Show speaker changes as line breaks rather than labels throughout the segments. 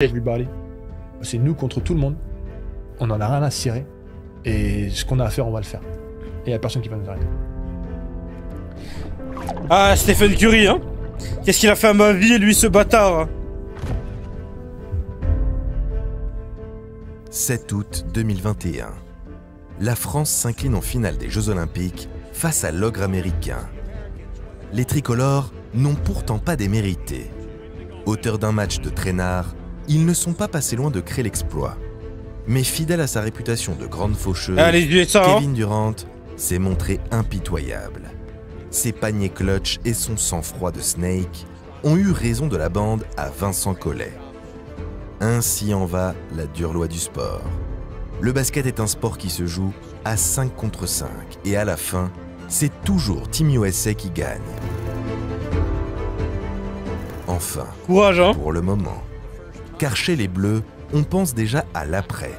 Everybody. C'est nous contre tout le monde. On en a rien à cirer. Et ce qu'on a à faire, on va le faire. Et il n'y a personne qui va nous arrêter.
Ah, Stephen Curry, hein. Qu'est-ce qu'il a fait à ma vie, lui, ce bâtard, hein.
7 août 2021. La France s'incline en finale des Jeux Olympiques face à l'ogre américain. Les tricolores n'ont pourtant pas démérité. Auteurs d'un match de traînard, ils ne sont pas passés loin de créer l'exploit. Mais fidèle à sa réputation de grande faucheuse, Kevin Durant s'est montré impitoyable. Ses paniers clutch et son sang-froid de Snake ont eu raison de la bande à Vincent Collet. Ainsi en va la dure loi du sport. Le basket est un sport qui se joue à 5 contre 5 et à la fin, c'est toujours Team USA qui gagne. Enfin,
courage, hein.
Pour le moment. Car chez les Bleus, on pense déjà à l'après.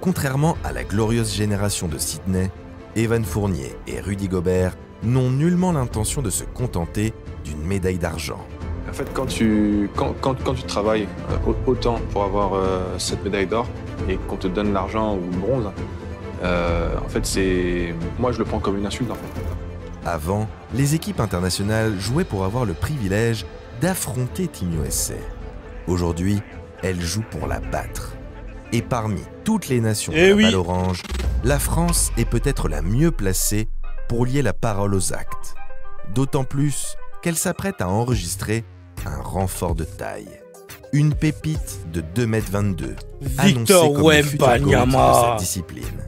Contrairement à la glorieuse génération de Sydney, Evan Fournier et Rudy Gobert n'ont nullement l'intention de se contenter d'une médaille d'argent.
En fait, quand tu travailles autant pour avoir cette médaille d'or et qu'on te donne l'argent ou le bronze, en fait, moi, je le prends comme une insulte, en fait.
Avant, les équipes internationales jouaient pour avoir le privilège d'affronter Team USA. Aujourd'hui, elles jouent pour la battre. Et parmi toutes les nations de la balle orange, la France est peut-être la mieux placée pour lier la parole aux actes. D'autant plus qu'elle s'apprête à enregistrer un renfort de taille. Une pépite de 2,22 m,
Victor Wembanyama
de sa discipline.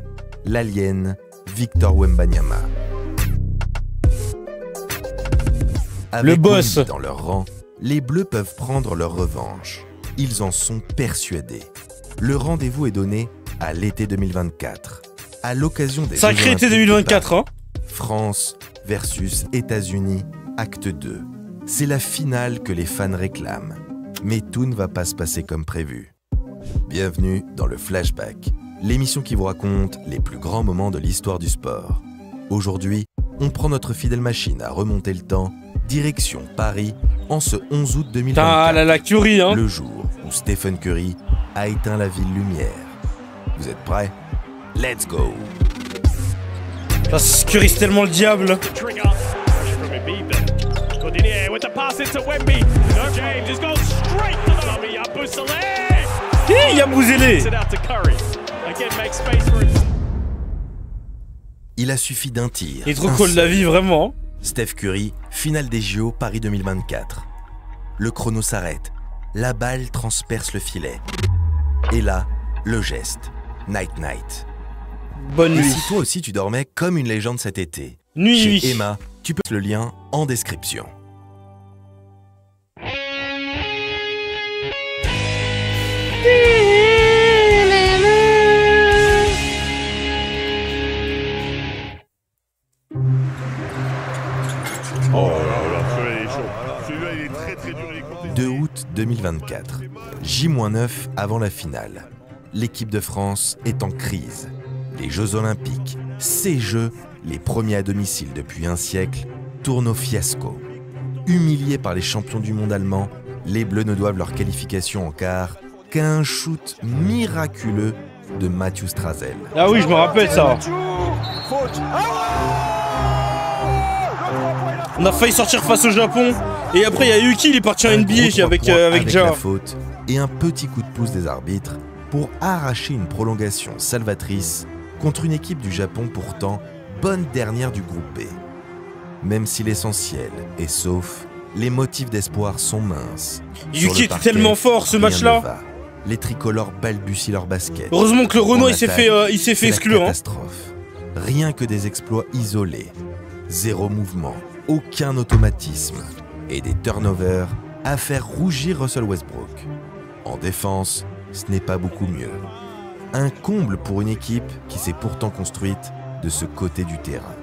L'alien Victor Wembanyama. Avec
le boss
dans leur rang, les Bleus peuvent prendre leur revanche. Ils en sont persuadés. Le rendez-vous est donné à l'été 2024. À l'occasion des
sacré été 2024, hein.
France versus États-Unis, acte 2. C'est la finale que les fans réclament. Mais tout ne va pas se passer comme prévu. Bienvenue dans le Flashback, l'émission qui vous raconte les plus grands moments de l'histoire du sport. Aujourd'hui, on prend notre fidèle machine à remonter le temps, direction Paris, en ce 11 août 2024,
la Curry, hein.
Le jour où Stephen Curry a éteint la ville lumière. Vous êtes prêts? Let's go!
Curry, c'est tellement le diable. Il a Bouzélé.
Il a suffi d'un tir.
Il est trop cool la vie, vraiment.
Steph Curry, finale des JO Paris 2024. Le chrono s'arrête. La balle transperce le filet. Et là, le geste. Night night.
Bonne nuit.
Et si toi aussi tu dormais comme une légende cet été,
nuit.
Chez Emma, tu peux le lien en description.
Oh là là, celui-là il est chaud. Celui-là il est très très dur.
2 août 2024, J-9 avant la finale. L'équipe de France est en crise. Les Jeux Olympiques, ces Jeux, les premiers à domicile depuis un siècle, tournent au fiasco. Humiliés par les champions du monde allemands, les Bleus ne doivent leur qualification en quart qu'à un shoot miraculeux de Mathieu Strazel.
Ah oui, je me rappelle ça. On a failli sortir face au Japon et après il y a Yuki, il est parti en NBA avec Ja.
La faute et un petit coup de pouce des arbitres pour arracher une prolongation salvatrice contre une équipe du Japon pourtant bonne dernière du groupe B. Même si l'essentiel est sauf, les motifs d'espoir sont minces.
Yuki était tellement fort ce match-là.
Les tricolores balbutient leur basket.
Heureusement que le Renault il s'est fait exclure.
Catastrophe. Rien que des exploits isolés. Zéro mouvement, aucun automatisme et des turnovers à faire rougir Russell Westbrook. En défense, ce n'est pas beaucoup mieux. Un comble pour une équipe qui s'est pourtant construite de ce côté du terrain.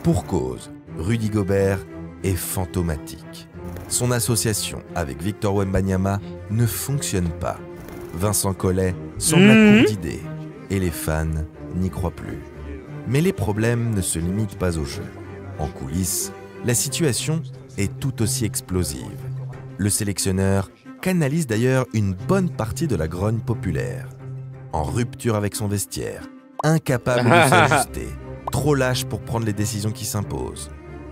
Pour cause, Rudy Gobert est fantomatique. Son association avec Victor Wembanyama ne fonctionne pas. Vincent Collet semble à court d'idées et les fans n'y croient plus. Mais les problèmes ne se limitent pas au jeu. En coulisses, la situation est tout aussi explosive. Le sélectionneur canalise d'ailleurs une bonne partie de la grogne populaire. En rupture avec son vestiaire, incapable de s'ajuster, trop lâche pour prendre les décisions qui s'imposent,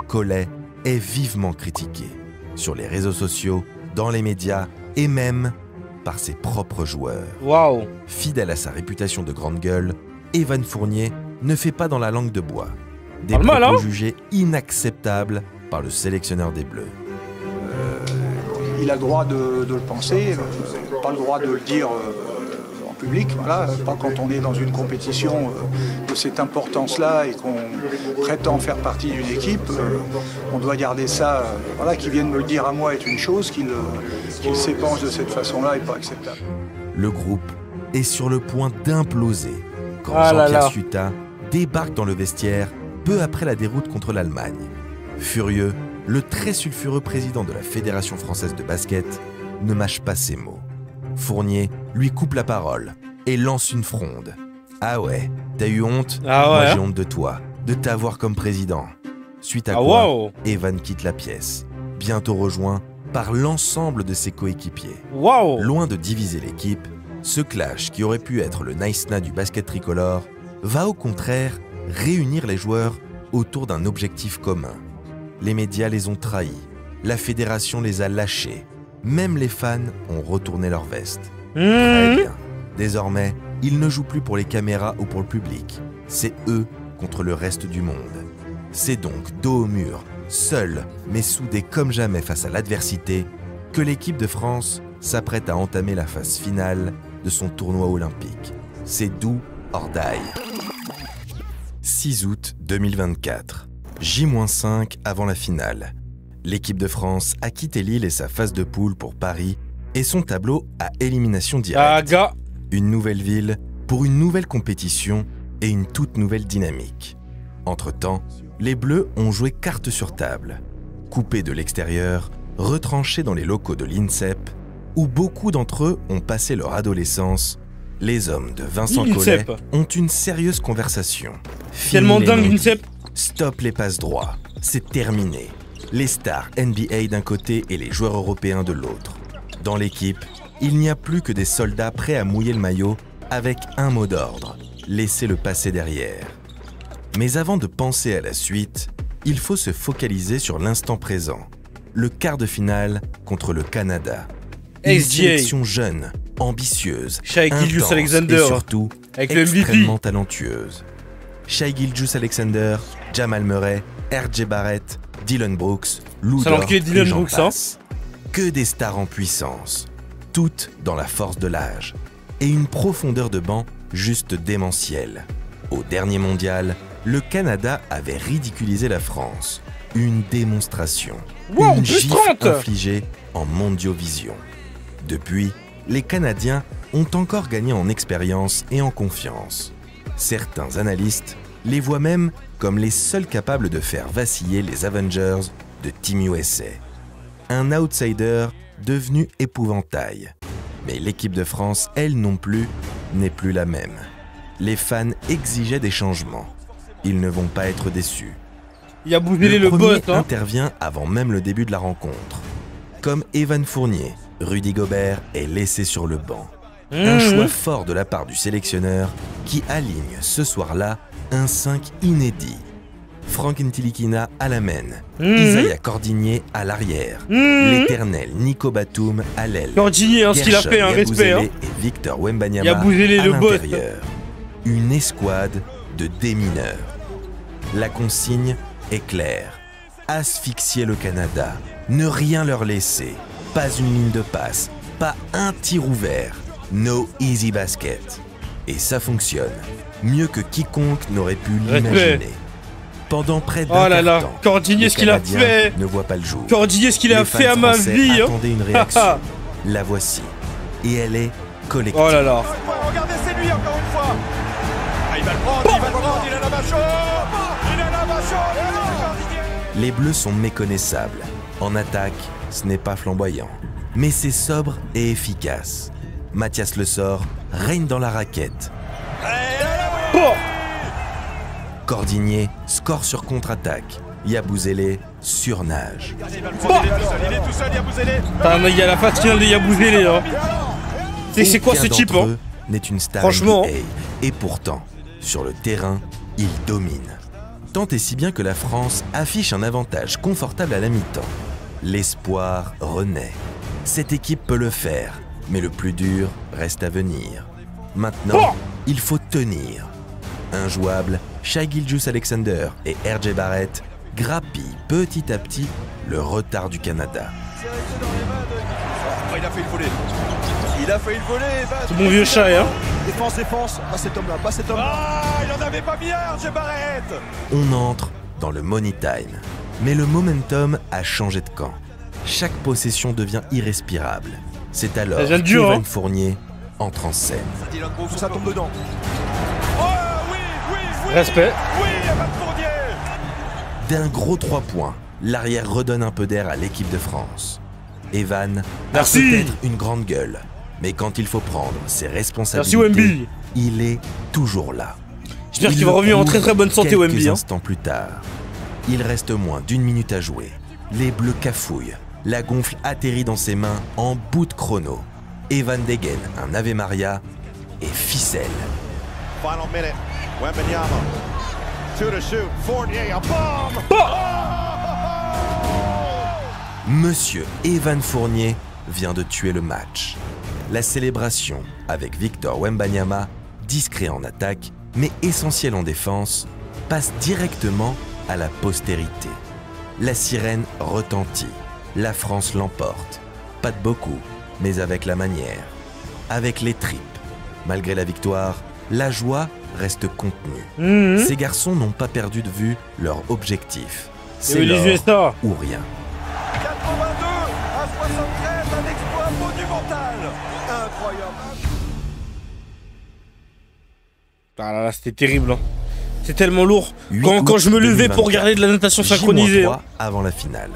Collet est vivement critiqué sur les réseaux sociaux, dans les médias et même par ses propres joueurs.
Waouh.
Fidèle à sa réputation de grande gueule, Evan Fournier ne fait pas dans la langue de bois. Des
Pas mal,
propos
hein?
jugés inacceptables par le sélectionneur des Bleus.
Il a le droit de le penser, pas le droit de le dire en public, voilà, pas quand on est dans une compétition de cette importance-là et qu'on prétend faire partie d'une équipe. On doit garder ça, voilà, qu'il vienne me le dire à moi est une chose, qu'il s'épanche de cette façon-là est pas acceptable.
Le groupe est sur le point d'imploser quand
Ah là
Jean-Pierre
là.
Suta débarque dans le vestiaire peu après la déroute contre l'Allemagne. Furieux, le très sulfureux président de la Fédération française de basket ne mâche pas ses mots. Fournier lui coupe la parole et lance une fronde. Ah ouais, t'as eu honte?
Ah
Moi
ouais,
j'ai
hein?
honte de toi, de t'avoir comme président. Suite à
Ah
quoi,
waouh.
Evan quitte la pièce, bientôt rejoint par l'ensemble de ses coéquipiers.
Waouh.
Loin de diviser l'équipe, ce clash qui aurait pu être le nice-na du basket tricolore va au contraire réunir les joueurs autour d'un objectif commun. Les médias les ont trahis, la fédération les a lâchés, même les fans ont retourné leur veste. Très bien. Désormais, ils ne jouent plus pour les caméras ou pour le public. C'est eux contre le reste du monde. C'est donc dos au mur, seul mais soudé comme jamais face à l'adversité, que l'équipe de France s'apprête à entamer la phase finale de son tournoi olympique. C'est do or die. 6 août 2024. J-5 avant la finale. L'équipe de France a quitté Lille et sa phase de poule pour Paris et son tableau à élimination
Ah
directe.
gars.
Une nouvelle ville pour une nouvelle compétition et une toute nouvelle dynamique. Entre-temps, les Bleus ont joué carte sur table. Coupés de l'extérieur, retranchés dans les locaux de l'INSEP, où beaucoup d'entre eux ont passé leur adolescence, les hommes de Vincent Collet
l'INSEP.
ont une sérieuse conversation.
Tellement
Fini les
dingue
non-dits.
l'INSEP.
Stop les passes droits, c'est terminé. Les stars NBA d'un côté et les joueurs européens de l'autre. Dans l'équipe, il n'y a plus que des soldats prêts à mouiller le maillot avec un mot d'ordre, laissez le passer derrière. Mais avant de penser à la suite, il faut se focaliser sur l'instant présent. Le quart de finale contre le Canada. Une
SGA.
sélection jeune, ambitieuse,
Shai
intense
Gilgeous-Alexander.
et surtout
Avec le MVP.
extrêmement talentueuse. Shai Gilgeous-Alexander, Jamal Murray, R.J. Barrett, Dylan Brooks, Lou
Ça
Dort,
l'enculé de Dylan
et j'en
Brooks, hein.
passe. Que des stars en puissance, toutes dans la force de l'âge, et une profondeur de banc juste démentielle. Au dernier mondial, le Canada avait ridiculisé la France. Une démonstration,
Wow,
une
plus
gifle
30.
infligée en mondiovision. Depuis, les Canadiens ont encore gagné en expérience et en confiance. Certains analystes les voient même comme les seuls capables de faire vaciller les Avengers de Team USA. Un outsider devenu épouvantail. Mais l'équipe de France, elle non plus, n'est plus la même. Les fans exigeaient des changements. Ils ne vont pas être déçus.
Il a bougé le
premier
bot, hein.
intervient avant même le début de la rencontre. Comme Evan Fournier, Rudy Gobert est laissé sur le banc. Un choix fort de la part du sélectionneur qui aligne ce soir-là un 5 inédit. Frank Ntilikina à la main, Isaiah Cordigné à l'arrière, l'éternel Nico Batum à l'aile,
Cordigné, hein, ce qu'il a
Gershon
fait, un respect, hein.
Yabusele et Victor Wembanyama
Yabusele,
à
le boss.
l'intérieur. Une escouade de démineurs. La consigne est claire. Asphyxier le Canada, ne rien leur laisser, pas une ligne de passe, pas un tir ouvert, no easy basket. Et ça fonctionne, mieux que quiconque n'aurait pu l'imaginer. Pendant près d'un
Oh là là,
quart-temps,
Cordigné,
les
ce qu'il a
Canadiens
fait.
ne voient pas le jour.
Cordigné, ce qu'il a
Les
fait
fans
à ma
français
vie, hein.
attendaient une réaction. La voici. Et elle est collective.
Oh là là.
Regardez, c'est lui encore une fois. Ah, il va le prendre, il va le prendre, il a la main chaude. Il a la main chaude.
Les Bleus sont méconnaissables. En attaque, ce n'est pas flamboyant. Mais c'est sobre et efficace. Mathias Le Sort règne dans la raquette.
Oh.
Cordigné score sur contre-attaque. Yabusele surnage.
Il est tout seul, Yabusele.
Il y a la phase finale de Yabusele là. C'est quoi ce
Aucun
type
d'entre
hein?
eux n'est une star
Franchement.
NBA, et pourtant, sur le terrain, il domine. Tant et si bien que la France affiche un avantage confortable à la mi-temps. L'espoir renaît. Cette équipe peut le faire, mais le plus dur reste à venir. Maintenant, il faut tenir. Injouables, Shai Gilgeous-Alexander et RJ Barrett grappillent petit à petit le retard du Canada.
Il a failli le voler. Il a failli le voler.
C'est mon vieux chat hein.
Défense. Pas cet homme-là, pas cet homme-là. Ah, il en avait pas mis un, RJ Barrett.
On entre dans le money time. Mais le momentum a changé de camp. Chaque possession devient irrespirable. C'est alors
vient de dur,
qu'Evan
hein.
Fournier entre en scène.
Ça tombe dedans. Oh oui.
Respect.
Oui, Evan Fournier.
D'un gros 3 points, l'arrière redonne un peu d'air à l'équipe de France. Evan a
Merci.
peut-être une grande gueule, mais quand il faut prendre ses responsabilités,
Merci Wemby.
il est toujours là.
J'espère
Il
qu'il va
le
revenir en très
prouve
bonne santé
quelques
Wemby hein.
instants plus tard. Il reste moins d'1 minute à jouer. Les Bleus cafouillent. La gonfle atterrit dans ses mains en bout de chrono. Evan dégaine un Ave Maria et ficelle.
Final minute. Wembanyama. 2 to shoot. Fournier, a bomb.
Monsieur Evan Fournier vient de tuer le match. La célébration avec Victor Wembanyama, discret en attaque, mais essentiel en défense, passe directement à la postérité. La sirène retentit. La France l'emporte. Pas de beaucoup, mais avec la manière. Avec les tripes. Malgré la victoire, la joie reste contenue. Ces garçons n'ont pas perdu de vue leur objectif. C'est
les
l'or
USA.
ou rien.
82 à 73, un exploit monumental. Incroyable.
Ah là là, c'était terrible hein. C'est tellement lourd.
8
Quand je me
août
levais
2024,
pour regarder de la natation synchronisée.
J-3
hein.
avant la finale.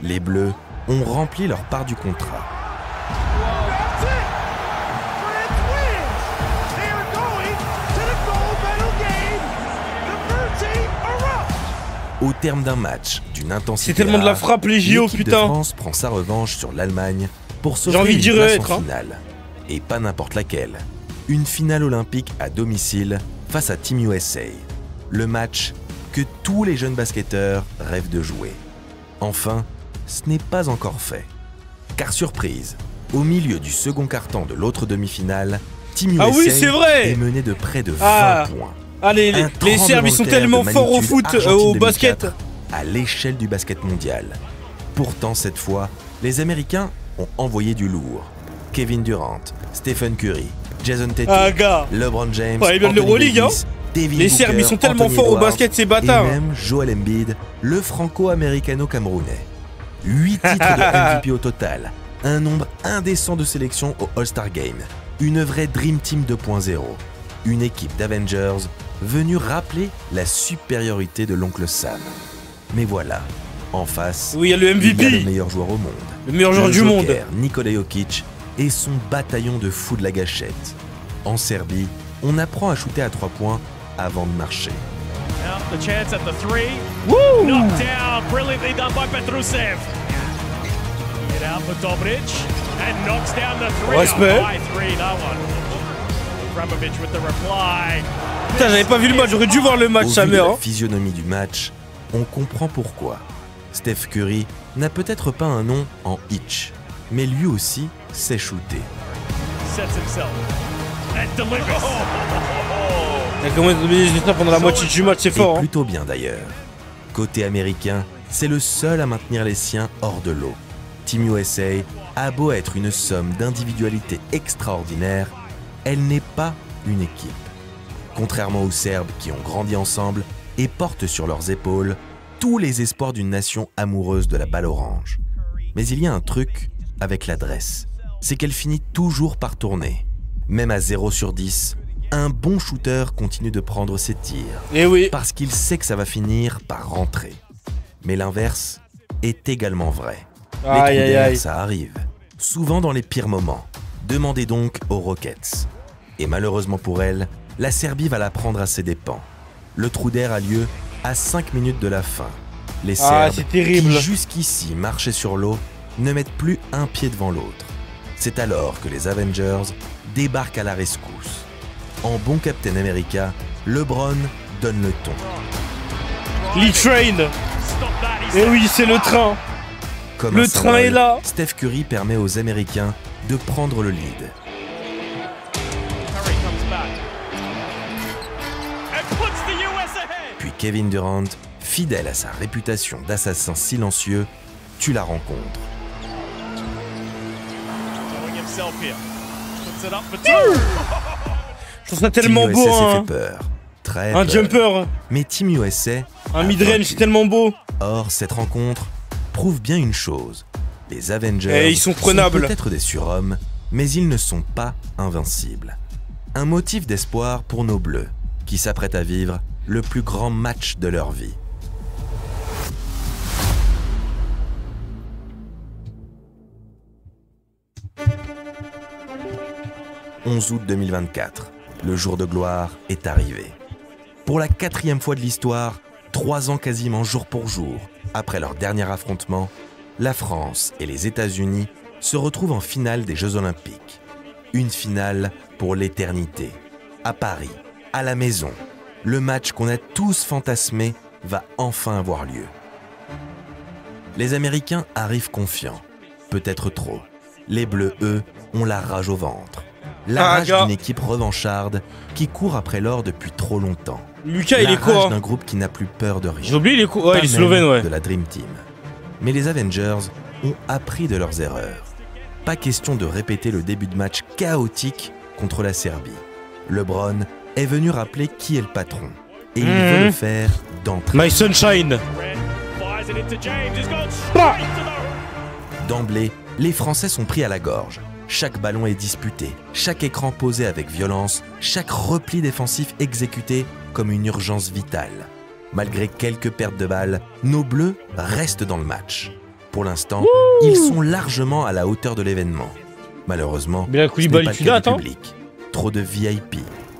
Les Bleus ont rempli leur part du contrat. Au terme d'un match d'une intensité
C'est tellement de la
rare,
frappe les JO
l'équipe de
putain.
France prend sa revanche sur l'Allemagne pour
J'ai
s'offrir
envie
une
d'y
place
être,
en
hein.
finale. Et pas n'importe laquelle. Une finale olympique à domicile face à Team USA. Le match que tous les jeunes basketteurs rêvent de jouer. Enfin, ce n'est pas encore fait. Car surprise, au milieu du second quart-temps de l'autre demi-finale, Team USA
Ah oui, c'est vrai.
est mené de près de 20
Ah.
points.
Allez,
Un
les Serbes ils sont
tremblement de
tellement
terre de
forts au
magnitude
foot,
Argentine
au
2004
basket.
à l'échelle du basket mondial. Pourtant, cette fois, les Américains ont envoyé du lourd. Kevin Durant, Stephen Curry, Jason Tatum,
Ah gars.
LeBron James,
Ouais, ils viennent de
Anthony
l'Euroleague,
Davis, Devin
Les
Booker,
Serbes ils sont tellement
Anthony
forts au
Edwards,
basket ces
et
bâtards.
même Joel Embiid, le franco-américano-camerounais. 8 titres de MVP au total, un nombre indécent de sélections au All-Star Game, une vraie Dream Team 2.0, une équipe d'Avengers venue rappeler la supériorité de l'oncle Sam. Mais voilà, en face,
Oui, il y a le
il y a le
MVP,
meilleur joueur au monde.
le meilleur joueur
Le
du monde.
Joker, Nikola Jokic et son bataillon de fous de la gâchette. En Serbie, on apprend à shooter à 3 points avant de marcher.
Now the chance at the three.
Wouh.
Knocked down, brilliantly done by Petrusev. Get out for Dobric and knocks down the three.
Respect.
High three, no one. Abramovich with the reply.
Putain, j'avais pas vu le match, j'aurais dû voir le match
Au
sa
vu de
mère.
la
hein.
physionomie du match, on comprend pourquoi. Steph Curry n'a peut-être pas un nom en hitch, mais lui aussi sait shooter.
Sets himself and delivers.
Il y a combien de résultats pendant la moitié du match, c'est
Et
fort. hein.
plutôt bien d'ailleurs. Côté américain, c'est le seul à maintenir les siens hors de l'eau. Team USA a beau être une somme d'individualités extraordinaires, elle n'est pas une équipe. Contrairement aux Serbes qui ont grandi ensemble et portent sur leurs épaules tous les espoirs d'une nation amoureuse de la balle orange. Mais il y a un truc avec l'adresse, c'est qu'elle finit toujours par tourner. Même à 0 sur 10, un bon shooter continue de prendre ses tirs,
Et oui.
parce qu'il sait que ça va finir par rentrer. Mais l'inverse est également vrai. Les
Aïe
trous
aïe
d'air,
aïe.
ça arrive, souvent dans les pires moments. Demandez donc aux Rockets. Et malheureusement pour elle, la Serbie va la prendre à ses dépens. Le trou d'air a lieu À 5 minutes de la fin, les
Ah,
Serbes,
c'est terrible.
qui jusqu'ici marchaient sur l'eau, ne mettent plus un pied devant l'autre. C'est alors que les Avengers débarquent à la rescousse. En bon Captain America, LeBron donne le ton.
Lee Train. Eh oui, c'est le train.
Comme
Le
un
train
symbole,
est là.
Steph Curry permet aux Américains de prendre le lead. Puis Kevin Durant, fidèle à sa réputation d'assassin silencieux, tue la rencontre.
Je trouve ça tellement
Team
beau,
USA s'est
hein.
fait peur. Très
Un
peur.
jumper,
Mais Team USA,
un midrange, c'est tellement beau.
or cette rencontre prouve bien une chose. Les Avengers
Eh, ils sont prenables.
peut-être des surhommes, mais ils ne sont pas invincibles. Un motif d'espoir pour nos Bleus, qui s'apprêtent à vivre le plus grand match de leur vie. « 11 août 2024, le jour de gloire est arrivé. Pour la 4e fois de l'histoire, 3 ans quasiment jour pour jour, après leur dernier affrontement, la France et les États-Unis se retrouvent en finale des Jeux Olympiques. Une finale pour l'éternité. À Paris, à la maison, le match qu'on a tous fantasmé va enfin avoir lieu. Les Américains arrivent confiants, peut-être trop. Les Bleus, eux, ont la rage au ventre. La rage d'une équipe revancharde qui court après l'or depuis trop longtemps.
Lucas, il
La
est quoi
rage d'un groupe qui n'a plus peur de rien.
J'ai oublié, il est quoi? Ouais,
Pas
il est
même
slovène, ouais.
de la Dream Team. Mais les Avengers ont appris de leurs erreurs. Pas question de répéter le début de match chaotique contre la Serbie. LeBron est venu rappeler qui est le patron. Et il veut le faire d'entrée.
My Sunshine.
D'emblée, les Français sont pris à la gorge. Chaque ballon est disputé, chaque écran posé avec violence, chaque repli défensif exécuté comme une urgence vitale. Malgré quelques pertes de balles, nos Bleus restent dans le match. Pour l'instant, ils sont largement à la hauteur de l'événement. Malheureusement,
Mais la
ce n'est
Koulibaly,
pas le
tu
cas
dates,
du
hein.
public. Trop de VIP,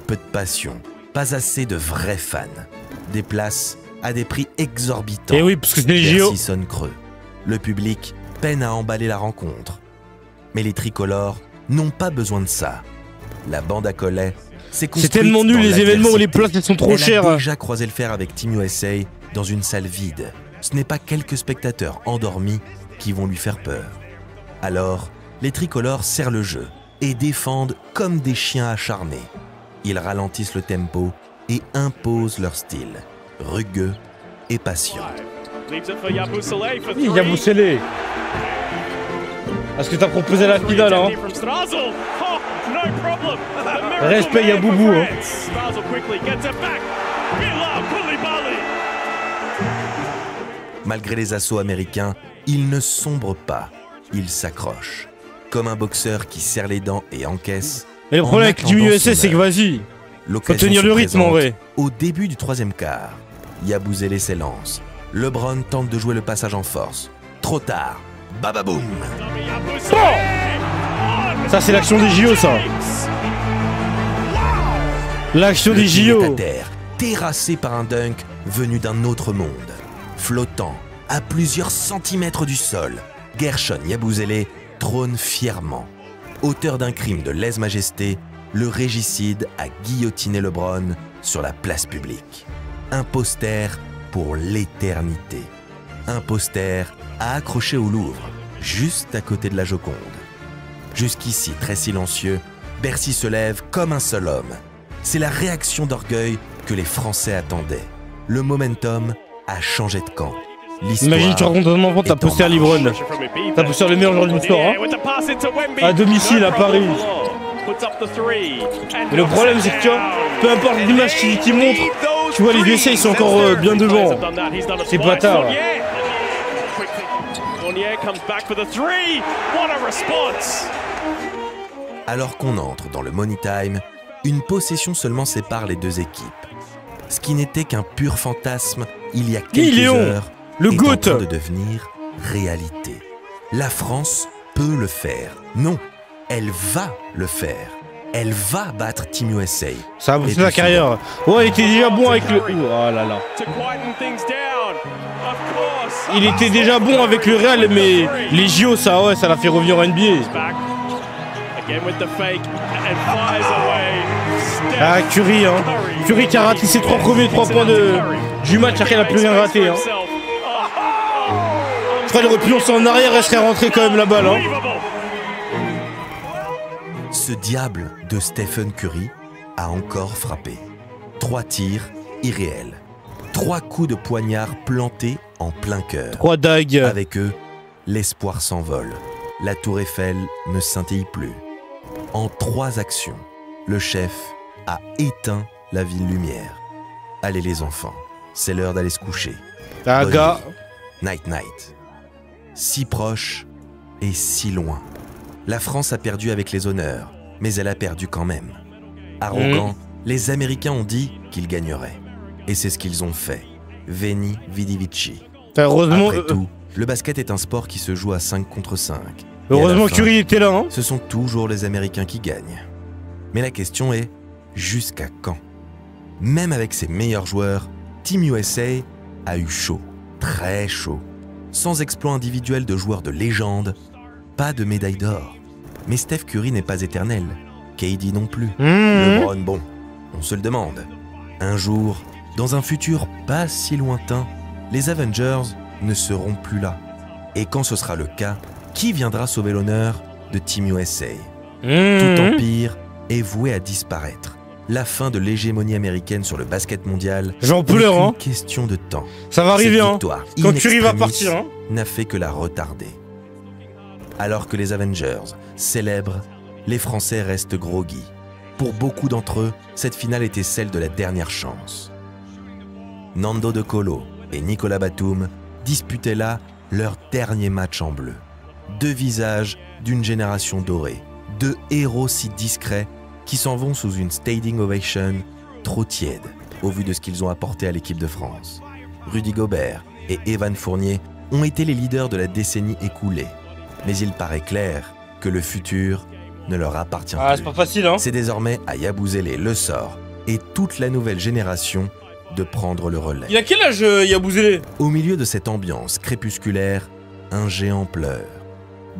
peu de passion, pas assez de vrais fans. Des places à des prix exorbitants.
Eh oui, parce que c'est les JO.
Bercy sonne creux. Le public peine à emballer la rencontre. Mais les tricolores n'ont pas besoin de ça. La bande à Collet s'est construite
C'est tellement nul
dans
les événements où les
l'adversité.
places elles sont trop
Elle
chères.
a déjà croisé le fer avec Team USA dans une salle vide. Ce n'est pas quelques spectateurs endormis qui vont lui faire peur. Alors, les tricolores serrent le jeu et défendent comme des chiens acharnés. Ils ralentissent le tempo et imposent leur style, rugueux et patient.
Oui, Yabusele. Est-ce que t'as proposé la finale, hein? Respect Yaboubou, hein.
Malgré les assauts américains, ils ne sombrent pas, ils s'accrochent. Comme un boxeur qui serre les dents et encaisse.
Et le
en
problème avec Team
attendant
USA,
son
c'est que
heure.
vas-y.
L'occasion
Faut tenir
se
le rythme, en
présente
vrai.
Au début du 3e quart, Yabusele s'élance. LeBron tente de jouer le passage en force. Trop tard. Bababoum.
Ça, c'est l'action des JO, ça. L'action
Le
des
tir est
JO.
à terre, terrassé par un dunk venu d'un autre monde. Flottant à plusieurs centimètres du sol, Gershon Yabusele trône fièrement. Auteur d'un crime de lèse-majesté, le régicide a guillotiné LeBron sur la place publique. Un poster pour l'éternité. Un poster à accrocher au Louvre, juste à côté de la Joconde. Jusqu'ici très silencieux, Bercy se lève comme un seul homme. C'est la réaction d'orgueil que les Français attendaient. Le momentum a changé de camp.
Imagine, tu rencontres un enfant, t'as
est en
posté à
marche.
Libron. T'as posté le meilleur joueur de l'histoire, hein. À domicile, à Paris. Mais le problème, c'est que tu vois, peu importe l'image qui montre, tu vois, les USA, ils sont encore bien devant. C'est pas tard.
Alors qu'on entre dans le Money Time, une possession seulement sépare les deux équipes. Ce qui n'était qu'un pur fantasme il y a quelques
Léon,
heures
le
est
GOAT.
en train de devenir réalité. La France peut le faire. Non, elle va le faire. Elle va battre Team USA.
Ça a boosté
Et
sa
puis
carrière. Ouais, il était déjà bon avec le... Ouh, oh là là. Il était déjà bon avec le Real, mais les JO, ça, ouais, ça l'a fait revenir en NBA. Ah, Curry, hein. Curry qui a raté ses 3 premiers 3 points du match, après il n'a plus rien raté. Hein. Je crois qu'il aurait pu lancer en arrière et serait rentré quand même la balle. Hein.
Ce diable de Stephen Curry a encore frappé. 3 tirs irréels. 3 coups de poignard plantés en plein cœur.
3 dagues.
Avec eux, l'espoir s'envole. La tour Eiffel ne scintille plus. En 3 actions, le chef a éteint la ville lumière. Allez les enfants, c'est l'heure d'aller se coucher.
Daga.
Night night. Si proche et si loin. La France a perdu avec les honneurs, mais elle a perdu quand même. Arrogants, les Américains ont dit qu'ils gagneraient. Et c'est ce qu'ils ont fait. Veni vidi vici.
Heureusement,
Après tout, le basket est un sport qui se joue à 5 contre 5.
heureusement Curry était là. Hein.
Ce sont toujours les Américains qui gagnent. Mais la question est, jusqu'à quand? Même avec ses meilleurs joueurs, Team USA a eu chaud, très chaud. Sans exploit individuel de joueurs de légende, pas de médaille d'or. Mais Steph Curry n'est pas éternel, KD non plus. LeBron, bon, on se le demande. Un jour, dans un futur pas si lointain, les Avengers ne seront plus là. Et quand ce sera le cas, qui viendra sauver l'honneur de Team USA? Tout empire est voué à disparaître. La fin de l'hégémonie américaine sur le basket mondial
J'en pleure,
n'est
hein.
qu'une question de temps.
Ça va arriver,
Cette
hein.
victoire
Quand
in
Curry va
extremis
partir, hein.
n'a fait que la retarder. Alors que les Avengers célèbrent, les Français restent groggy. Pour beaucoup d'entre eux, cette finale était celle de la dernière chance. Nando De Colo et Nicolas Batum disputaient là leur dernier match en bleu. 2 visages d'une génération dorée, 2 héros si discrets qui s'en vont sous une standing ovation trop tiède au vu de ce qu'ils ont apporté à l'équipe de France. Rudy Gobert et Evan Fournier ont été les leaders de la décennie écoulée. Mais il paraît clair que le futur ne leur appartient
Ah,
plus.
c'est pas facile, hein.
C'est désormais à Yabusele Le Sort et toute la nouvelle génération de prendre le relais.
Il a quel âge, Yabusele?
Au milieu de cette ambiance crépusculaire, un géant pleure.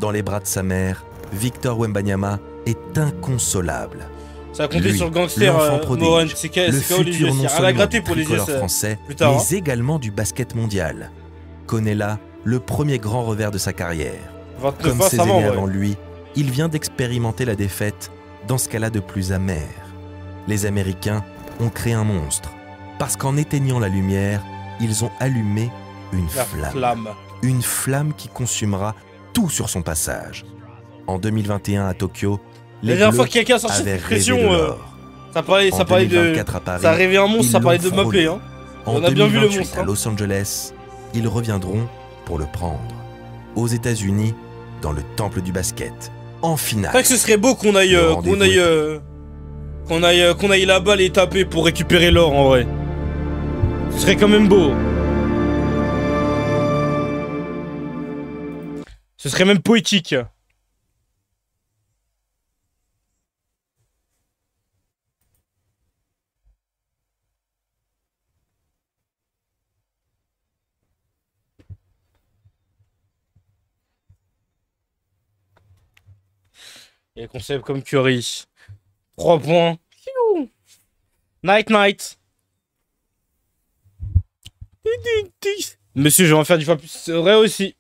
Dans les bras de sa mère, Victor Wembanyama est inconsolable.
Ça a compté
Lui,
sur le gangster
l'enfant prodige,
Moran.
le
C'est KO les
futur
US.
non
Elle a
seulement
gratté
du
pour les
tricolore
US
français,
plus tard.
mais également du basket mondial, connaît là le premier grand revers de sa carrière.
29
Comme
ans,
ses
ça va,
aînés
ouais.
avant lui, il vient d'expérimenter la défaite dans ce qu'elle a de plus amer. Les Américains ont créé un monstre, parce qu'en éteignant la lumière, ils ont allumé une
La
flamme.
flamme.
Une flamme qui consumera tout sur son passage. En 2021 à Tokyo,
La
les
dernière fois
Bleus
que quelqu'un a sorti
avaient
cette
rêvé
pression,
de l'or.
ça parlait
En
de.
2024 à Paris,
Ça a rêvé un monstre,
ils
ça parlait
l'ont
de m'appeler,
frôlé.
hein.
En
On a bien vu le
2028
monstre,
à
hein.
Los Angeles, ils reviendront pour le prendre. Aux États-Unis, dans le temple du basket, en
C'est
finale.
vrai que ce serait beau qu'on aille.
Le rendez-vous
Qu'on aille là-bas les taper pour récupérer l'or en vrai. Ce serait quand même beau. Ce serait même poétique. Il y a des concepts comme Curry. 3 points. Piou. Night night. Monsieur, je vais en faire 10 fois plus. C'est vrai aussi.